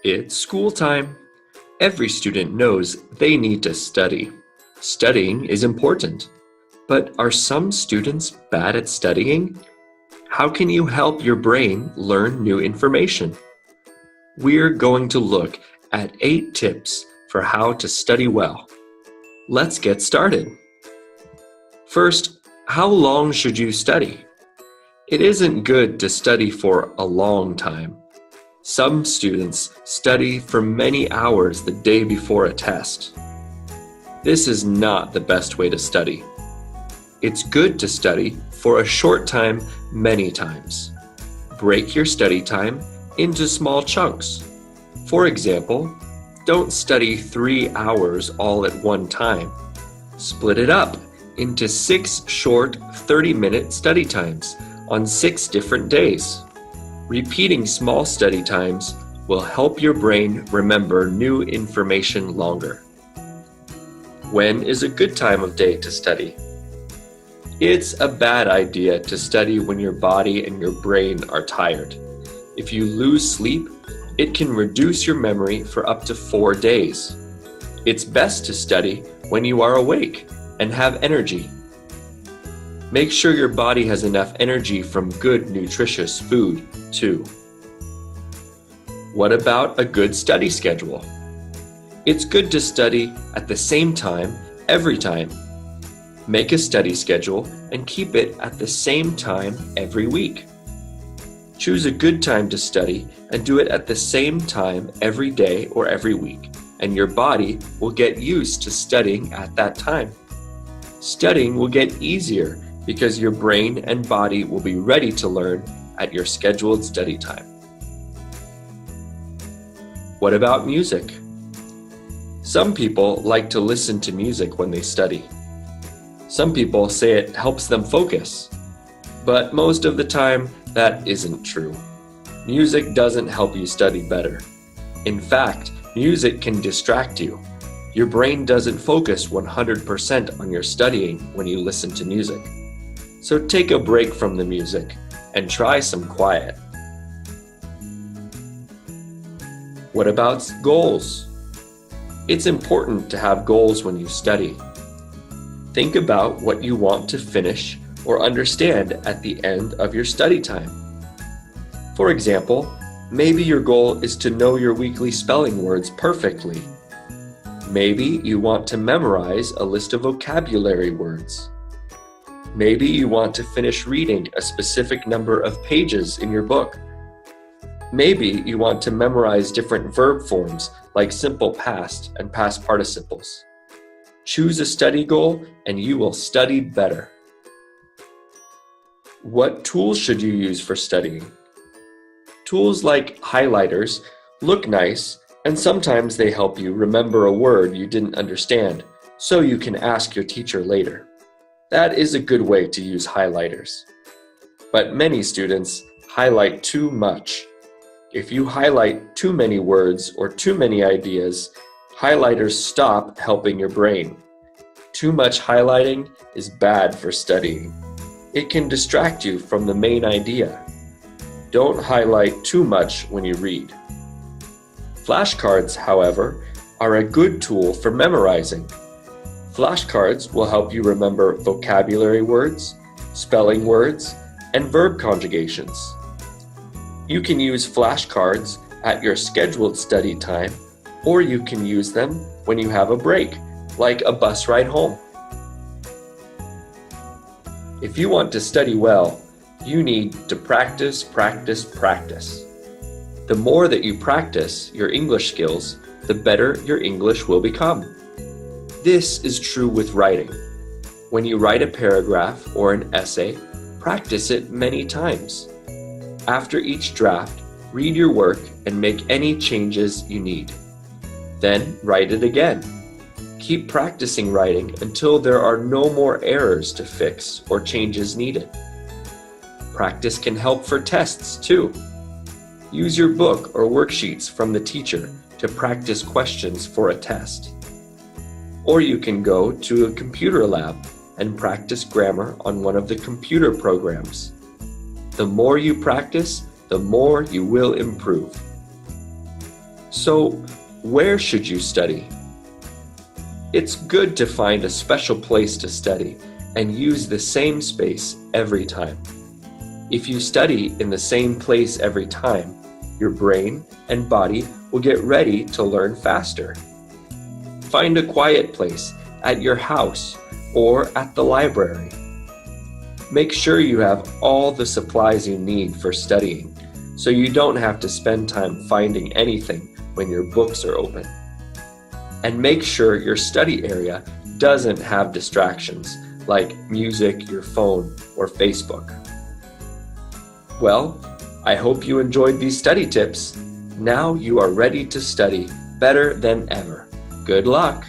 It's school time. Every student knows they need to study. Studying is important. But are some students bad at studying? How can you help your brain learn new information? We're going to look at 8 tips for how to study well. Let's get started. First, how long should you study? It isn't good to study for a long time. Some students study for many hours the day before a test. This is not the best way to study. It's good to study for a short time many times. Break your study time into small chunks. For example, don't study 3 hours all at one time. Split it up into 6 short 30-minute study times on 6 different days. Repeating small study times will help your brain remember new information longer. When is a good time of day to study? It's a bad idea to study when your body and your brain are tired. If you lose sleep, it can reduce your memory for up to 4 days. It's best to study when you are awake and have energy. Make sure your body has enough energy from good, nutritious food, too. What about a good study schedule? It's good to study at the same time every time. Make a study schedule and keep it at the same time every week. Choose a good time to study and do it at the same time every day or every week, and your body will get used to studying at that time. Studying will get easier because your brain and body will be ready to learn at your scheduled study time. What about music? Some people like to listen to music when they study. Some people say it helps them focus, but most of the time that isn't true. Music doesn't help you study better. In fact, music can distract you. Your brain doesn't focus 100% on your studying when you listen to music. So take a break from the music and try some quiet. What about goals? It's important to have goals when you study. Think about what you want to finish or understand at the end of your study time. For example, maybe your goal is to know your weekly spelling words perfectly. Maybe you want to memorize a list of vocabulary words. Maybe you want to finish reading a specific number of pages in your book. Maybe you want to memorize different verb forms like simple past and past participles. Choose a study goal and you will study better. What tools should you use for studying? Tools like highlighters look nice, and sometimes they help you remember a word you didn't understand, so you can ask your teacher later. That is a good way to use highlighters. But many students highlight too much. If you highlight too many words or too many ideas, highlighters stop helping your brain. Too much highlighting is bad for studying. It can distract you from the main idea. Don't highlight too much when you read. Flashcards, however, are a good tool for memorizing. Flashcards will help you remember vocabulary words, spelling words, and verb conjugations. You can use flashcards at your scheduled study time, or you can use them when you have a break, like a bus ride home. If you want to study well, you need to practice, practice, practice. The more that you practice your English skills, the better your English will become. This is true with writing. When you write a paragraph or an essay, practice it many times. After each draft, read your work and make any changes you need. Then write it again. Keep practicing writing until there are no more errors to fix or changes needed. Practice can help for tests too. Use your book or worksheets from the teacher to practice questions for a test. Or you can go to a computer lab and practice grammar on one of the computer programs. The more you practice, the more you will improve. So, where should you study? It's good to find a special place to study and use the same space every time. If you study in the same place every time, your brain and body will get ready to learn faster. Find a quiet place at your house or at the library. Make sure you have all the supplies you need for studying, so you don't have to spend time finding anything when your books are open. And make sure your study area doesn't have distractions like music, your phone, or Facebook. Well, I hope you enjoyed these study tips. Now you are ready to study better than ever. Good luck!